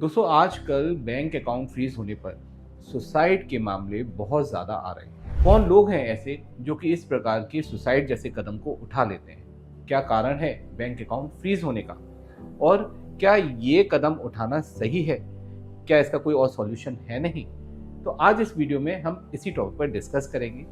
दोस्तों आजकल bank account freeze होने पर सुसाइड के मामले बहुत ज़्यादा आ रहे हैं। कौन लोग हैं ऐसे जो कि इस प्रकार के सुसाइड जैसे कदम को उठा लेते हैं? क्या कारण है बैंक अकाउंट फ्रीज होने का? और क्या ये कदम उठाना सही है? क्या इसका कोई और सॉल्यूशन है नहीं? तो आज इस वीडियो में हम इसी टॉपिक पर डिस्कस करेंगे।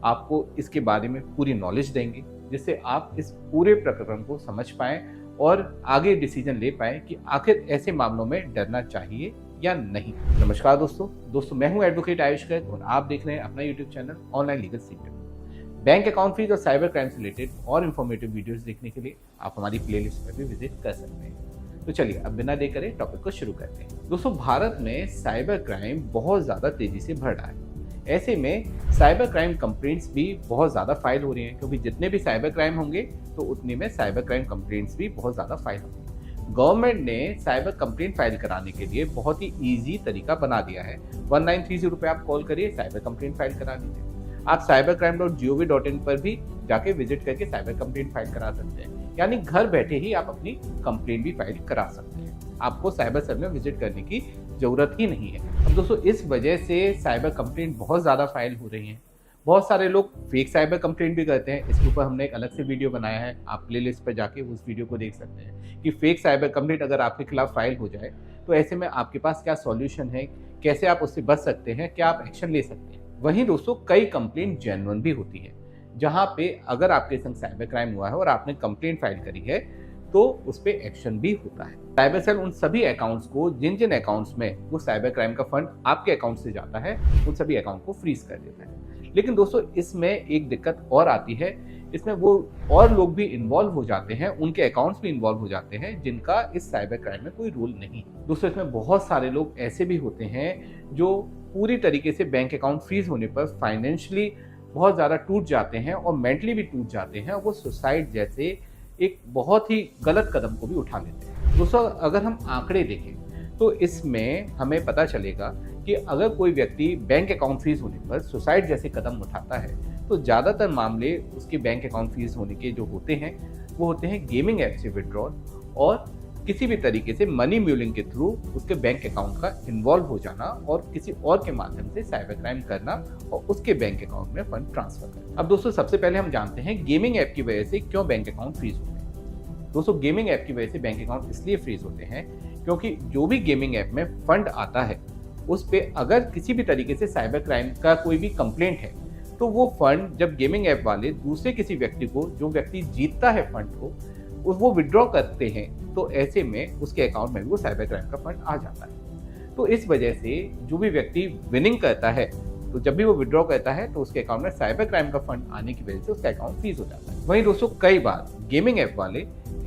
आपको इसके बारे में पूरी नॉलेज देंगे जिससे आप इस पूरे प्रकरण को समझ पाएं और आगे डिसीजन ले पाएं कि आखिर ऐसे मामलों में डरना चाहिए या नहीं। नमस्कार दोस्तों मैं हूं एडवोकेट आयुष कैद और आप देख रहे हैं अपना YouTube channel online legal secret. Bank account freeze और साइबर क्राइम से रिलेटेड और इन्फॉर्मेटिव वीडियोस देखने के लिए आप हमारी प्लेलिस्ट पर भी विजिट कर सकते हैं। तो चलिए अब बिना देर करे टॉपिक को शुरू करते हैं। दोस्तों भारत में साइबर क्राइम बहुत ज़्यादा तेजी से बढ़ रहा है। ऐसे में साइबर क्राइम कंप्लेंट्स भी बहुत ज़्यादा फाइल हो रही हैं, क्योंकि जितने भी साइबर क्राइम होंगे तो उतने में साइबर क्राइम कंप्लेंट्स भी बहुत ज़्यादा फाइल होंगी। गवर्नमेंट ने साइबर कंप्लेंट फाइल कराने के लिए बहुत ही ईजी तरीका बना दिया है। 1930 पे आप कॉल करिए, साइबर कंप्लेंट फाइल करा लीजिए। आप cybercrime.gov.in पर भी जाके विजिट करके साइबर कंप्लेंट फाइल करा सकते हैं, यानी घर बैठे ही आप अपनी कंप्लेंट भी फाइल करा सकते हैं। आपको साइबर सेल में विजिट करने की ज़रूरत ही नहीं है। अब दोस्तों इस वजह से साइबर कंप्लेंट बहुत ज़्यादा फाइल हो रही हैं। बहुत सारे लोग फेक साइबर कंप्लेंट भी करते हैं। इसके ऊपर हमने एक अलग से वीडियो बनाया है, आप प्लेलिस्ट पर जाके उस वीडियो को देख सकते हैं कि फेक साइबर कंप्लेंट अगर आपके खिलाफ फाइल हो जाए तो ऐसे में आपके पास क्या सॉल्यूशन है, कैसे आप उससे बच सकते हैं, क्या आप एक्शन ले सकते हैं। वहीं दोस्तों कई कंप्लेंट जेन्युइन भी होती है, जहाँ पे अगर आपके संग साइबर क्राइम हुआ है और आपने कंप्लेंट फाइल करी है तो उस पर एक्शन भी होता है। साइबर सेल उन सभी अकाउंट्स को जिन जिन अकाउंट्स में वो साइबर क्राइम का फंड आपके अकाउंट से जाता है, उन सभी अकाउंट को फ्रीज कर देता है। लेकिन दोस्तों इसमें एक दिक्कत और आती है, इसमें वो और लोग भी इन्वॉल्व हो जाते हैं, उनके अकाउंट्स भी इन्वॉल्व हो जाते हैं जिनका इस साइबर क्राइम में कोई रोल नहीं। दोस्तों इसमें बहुत सारे लोग ऐसे भी होते हैं जो पूरी तरीके से बैंक अकाउंट फ्रीज होने पर फाइनेंशियली बहुत ज़्यादा टूट जाते हैं और मेंटली भी टूट जाते हैं और वो सुसाइड जैसे एक बहुत ही गलत कदम को भी उठा लेते हैं। दोस्तों अगर हम आंकड़े देखें तो इसमें हमें पता चलेगा कि अगर कोई व्यक्ति बैंक अकाउंट फ्रीज होने पर सुसाइड जैसे कदम उठाता है तो ज़्यादातर मामले उसके बैंक अकाउंट फ्रीज होने के जो होते हैं वो होते हैं गेमिंग ऐप से विड्रॉल और किसी भी तरीके से मनी म्यूलिंग के थ्रू उसके बैंक अकाउंट का इन्वॉल्व हो जाना और किसी और के माध्यम से साइबर क्राइम करना और उसके बैंक अकाउंट में फंड ट्रांसफर करना। अब दोस्तों सबसे पहले हम जानते हैं गेमिंग ऐप की वजह से क्यों बैंक अकाउंट फ्रीज होते हैं। दोस्तों गेमिंग ऐप की वजह से बैंक अकाउंट इसलिए फ्रीज होते हैं क्योंकि जो भी गेमिंग ऐप में फंड आता है उस पर अगर किसी भी तरीके से साइबर क्राइम का कोई भी कंप्लेंट है तो वो फंड जब गेमिंग ऐप वाले दूसरे किसी व्यक्ति को, जो व्यक्ति जीतता है फंड को, वो विड्रॉ करते हैं तो ऐसे में उसके अकाउंट में भी वो साइबर क्राइम का फंड आ जाता है। तो इस वजह से जो भी व्यक्ति विनिंग करता है तो जब भी वो विड्रॉ करता है तो उसके अकाउंट में साइबर क्राइम का फंड आने की वजह से उसका अकाउंट फ्रीज हो जाता है। वहीं दोस्तों कई बार गेमिंग ऐप वाले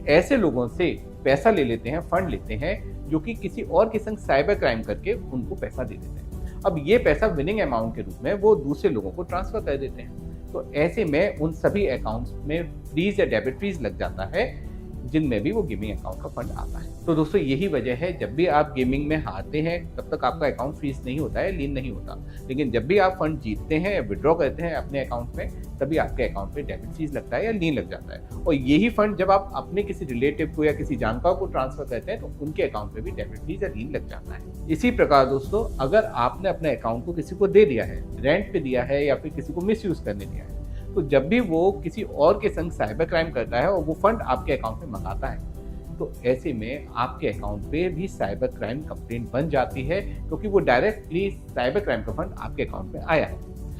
ऐसे लोगों से पैसा ले लेते हैं, फंड लेते हैं, जो कि किसी और के संग साइबर क्राइम करके उनको पैसा दे देते हैं। अब ये पैसा विनिंग अमाउंट के रूप में वो दूसरे लोगों को ट्रांसफर कर देते हैं। तो ऐसे में उन सभी अकाउंट्स में फ्रीज या डेबिट फ्रीज लग जाता है जिनमें भी वो गेमिंग अकाउंट का फंड आता है। तो दोस्तों यही वजह है, जब भी आप गेमिंग में हारते हैं तब तक आपका अकाउंट फ्रीज नहीं होता है, लीन नहीं होता, लेकिन जब भी आप फंड जीतते हैं या विड्रॉ करते हैं अपने अकाउंट में तभी आपके अकाउंट में डेबिट फ्रीज लगता है या लीन लग जाता है। और यही फंड जब आप अपने किसी रिलेटिव को या किसी जानकार को ट्रांसफर करते हैं तो उनके अकाउंट में भी डेबिट फ्रीज या लीन लग जाता है। इसी प्रकार दोस्तों अगर आपने अपने अकाउंट को किसी को दे दिया है, रेंट पे दिया है या फिर किसी को मिसयूज करने दिया है, तो जब भी वो किसी और के संग साइबर क्राइम करता है और वो फंड आपके अकाउंट में मंगाता है तो ऐसे में आपके अकाउंट पे भी साइबर क्राइम कंप्लेंट बन जाती है, क्योंकि वो डायरेक्टली साइबर क्राइम का फंड आपके अकाउंट में आया है।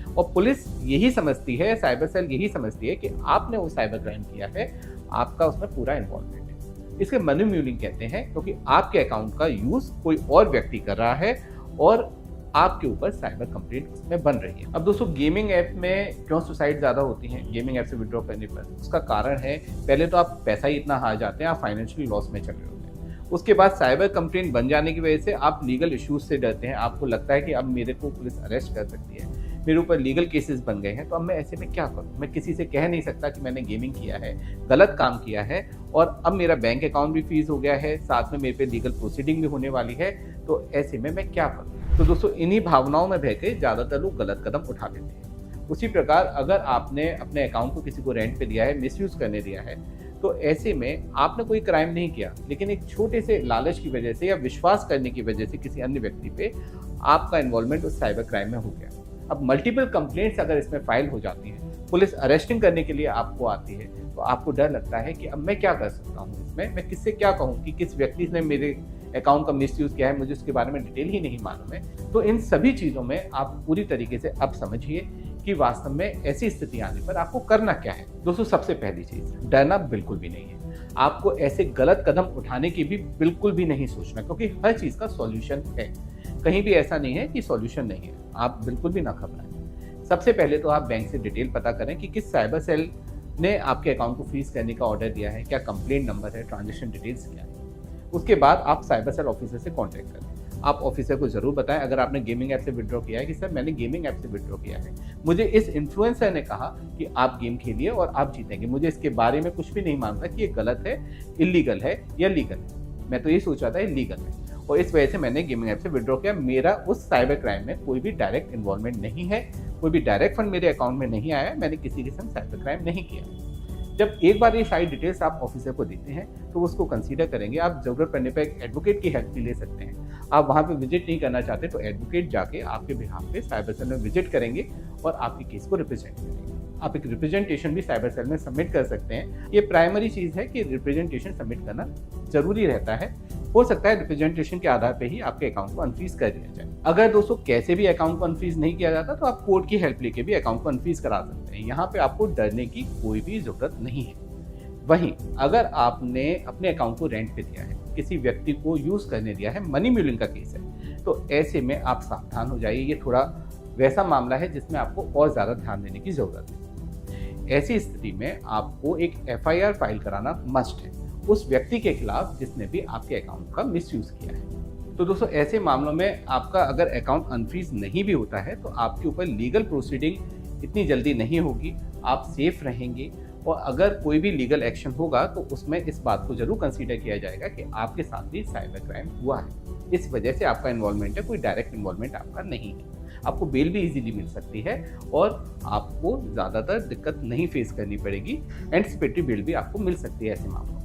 और पुलिस यही समझती है, साइबर सेल यही समझती है कि आपने वो साइबर क्राइम किया है, आपका उसमें पूरा इन्वॉल्वमेंट है। इसके मनी म्यूलिंग कहते हैं, क्योंकि आपके अकाउंट का यूज कोई और व्यक्ति कर रहा है और आपके ऊपर साइबर कंप्लेंट उसमें बन रही है। अब दोस्तों गेमिंग ऐप में क्यों सुसाइड ज़्यादा होती हैं गेमिंग ऐप से विड्रॉ करने पर? उसका कारण है, पहले तो आप पैसा ही इतना हार जाते हैं, आप फाइनेंशियली लॉस में चले होते हैं। उसके बाद साइबर कंप्लेंट बन जाने की वजह से आप लीगल इश्यूज से डरते हैं। आपको लगता है कि अब मेरे को पुलिस अरेस्ट कर सकती है, मेरे ऊपर लीगल केसेस बन गए हैं, तो अब मैं ऐसे में क्या करूँ? मैं किसी से कह नहीं सकता कि मैंने गेमिंग किया है, गलत काम किया है और अब मेरा बैंक अकाउंट भी फ्रीज हो गया है, साथ में मेरे पे लीगल प्रोसीडिंग भी होने वाली है, तो ऐसे में मैं क्या करूँ? तो दोस्तों इन्हीं भावनाओं में बह के ज़्यादातर लोग गलत कदम उठा लेते हैं। उसी प्रकार अगर आपने अपने अकाउंट को किसी को रेंट पे दिया है, मिसयूज करने दिया है, तो ऐसे में आपने कोई क्राइम नहीं किया, लेकिन एक छोटे से लालच की वजह से या विश्वास करने की वजह से किसी अन्य व्यक्ति पे आपका इन्वॉल्वमेंट उस साइबर क्राइम में हो गया। अब मल्टीपल कंप्लेंट्स अगर इसमें फाइल हो जाती हैं, पुलिस अरेस्टिंग करने के लिए आपको आती है, तो आपको डर लगता है कि अब मैं क्या कर सकता हूँ इसमें, मैं किससे क्या कहूँ कि किस व्यक्ति ने मेरे अकाउंट का मिसयूज़ किया है, मुझे उसके बारे में डिटेल ही नहीं मालूम है। तो इन सभी चीज़ों में आप पूरी तरीके से अब समझिए कि वास्तव में ऐसी स्थिति आने पर आपको करना क्या है। दोस्तों, सबसे पहली चीज़, डरना बिल्कुल भी नहीं है। आपको ऐसे गलत कदम उठाने की भी बिल्कुल भी नहीं सोचना, क्योंकि हर चीज़ का सॉल्यूशन है। कहीं भी ऐसा नहीं है कि सॉल्यूशन नहीं है, आप बिल्कुल भी ना घबराएं। सबसे पहले तो आप बैंक से डिटेल पता करें कि किस साइबर सेल ने आपके अकाउंट को फ्रीज करने का ऑर्डर दिया है, क्या कंप्लेंट नंबर है, ट्रांजेक्शन डिटेल्स क्या है। उसके बाद आप साइबर सेल ऑफिसर से कॉन्टैक्ट करें। आप ऑफिसर को ज़रूर बताएं, अगर आपने गेमिंग ऐप से विड्रॉ किया है, कि सर मैंने गेमिंग ऐप से विड्रॉ किया है, मुझे इस इन्फ्लुएंसर ने कहा कि आप गेम खेलिए और आप जीतेंगे, मुझे इसके बारे में कुछ भी नहीं मालूम था कि ये गलत है, इलीगल है या लीगल है। मैं तो ये सोच रहा था लीगल है, और इस वजह से मैंने गेमिंग ऐप से विड्रॉ किया। मेरा उस साइबर क्राइम में कोई भी डायरेक्ट इन्वॉल्वमेंट नहीं है, कोई भी डायरेक्ट फंड मेरे अकाउंट में नहीं आया है, मैंने किसी किस्म साइबर क्राइम नहीं किया। जब एक बार ये सारी डिटेल्स आप ऑफिसर को देते हैं, तो उसको कंसीडर करेंगे। आप ज़रूरत पड़ने पर एक एडवोकेट की हेल्प भी ले सकते हैं। आप वहाँ पे विजिट नहीं करना चाहते, तो एडवोकेट जाके आपके बिहाफ पे साइबर सेल में विजिट करेंगे और आपके केस को रिप्रेजेंट करेंगे। आप एक रिप्रेजेंटेशन भी साइबर सेल में सबमिट कर सकते हैं। ये प्राइमरी चीज़ है कि रिप्रेजेंटेशन सबमिट करना ज़रूरी रहता है। हो सकता है रिप्रेजेंटेशन के आधार पे ही आपके अकाउंट को अनफ्रीज कर दिया जाए। अगर दोस्तों कैसे भी अकाउंट को अनफ्रीज नहीं किया जाता, तो आप कोर्ट की हेल्प लेके भी अकाउंट को अनफ्रीज करा सकते हैं। यहाँ पे आपको डरने की कोई भी ज़रूरत नहीं है। वहीं अगर आपने अपने अकाउंट को रेंट पे दिया है, किसी व्यक्ति को यूज़ करने दिया है, मनी म्यूलिंग का केस है, तो ऐसे में आप सावधान हो जाइए। ये थोड़ा वैसा मामला है जिसमें आपको और ज़्यादा ध्यान देने की ज़रूरत है। ऐसी स्थिति में आपको एक एफआईआर फाइल कराना मस्ट है उस व्यक्ति के खिलाफ जिसने भी आपके अकाउंट का मिसयूज़ किया है। तो दोस्तों, ऐसे मामलों में आपका अगर अकाउंट अनफ्रीज नहीं भी होता है, तो आपके ऊपर लीगल प्रोसीडिंग इतनी जल्दी नहीं होगी, आप सेफ रहेंगे। और अगर कोई भी लीगल एक्शन होगा, तो उसमें इस बात को जरूर कंसीडर किया जाएगा कि आपके साथ भी साइबर क्राइम हुआ है, इस वजह से आपका इन्वॉल्वमेंट है, कोई डायरेक्ट इन्वॉल्वमेंट आपका नहीं है। आपको बेल भी इजीली मिल सकती है और आपको ज़्यादातर दिक्कत नहीं फेस करनी पड़ेगी। एंटिसिपेटरी बेल भी आपको मिल सकती है ऐसे मामलों में।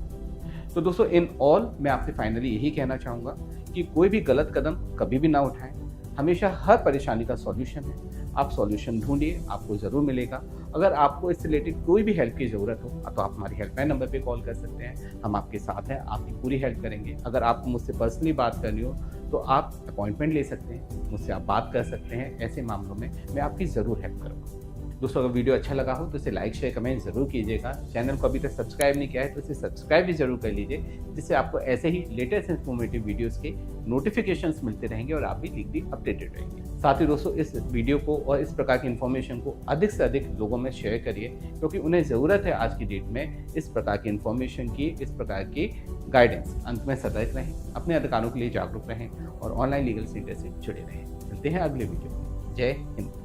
तो दोस्तों, इन ऑल मैं आपसे फाइनली यही कहना चाहूँगा कि कोई भी गलत कदम कभी भी ना उठाएं। हमेशा हर परेशानी का सॉल्यूशन है, आप सॉल्यूशन ढूंढिए, आपको ज़रूर मिलेगा। अगर आपको इससे रिलेटेड कोई भी हेल्प की ज़रूरत हो, तो आप हमारी हेल्पलाइन नंबर पे कॉल कर सकते हैं। हम आपके साथ हैं, आपकी पूरी हेल्प करेंगे। अगर आपको मुझसे पर्सनली बात करनी हो, तो आप अपॉइंटमेंट ले सकते हैं, मुझसे आप बात कर सकते हैं। ऐसे मामलों में मैं आपकी ज़रूर हेल्प करूँगा। दोस्तों, अगर वीडियो अच्छा लगा हो तो इसे लाइक शेयर कमेंट ज़रूर कीजिएगा। चैनल को अभी तक सब्सक्राइब नहीं किया है तो इसे सब्सक्राइब भी ज़रूर कर लीजिए, जिससे आपको ऐसे ही लेटेस्ट इन्फॉर्मेटिव वीडियोस के नोटिफिकेशंस मिलते रहेंगे और आप भी वीकली अपडेटेड रहेंगे। साथ ही दोस्तों, इस वीडियो को और इस प्रकार की इन्फॉर्मेशन को अधिक से अधिक लोगों में शेयर करिए, क्योंकि उन्हें ज़रूरत है आज की डेट में इस प्रकार की इन्फॉर्मेशन की, इस प्रकार की गाइडेंस। अंत में सतर्क रहें, अपने अधिकारों के लिए जागरूक रहें और ऑनलाइन लीगल सेंटर से जुड़े रहें। मिलते हैं अगले वीडियो में। जय हिंद।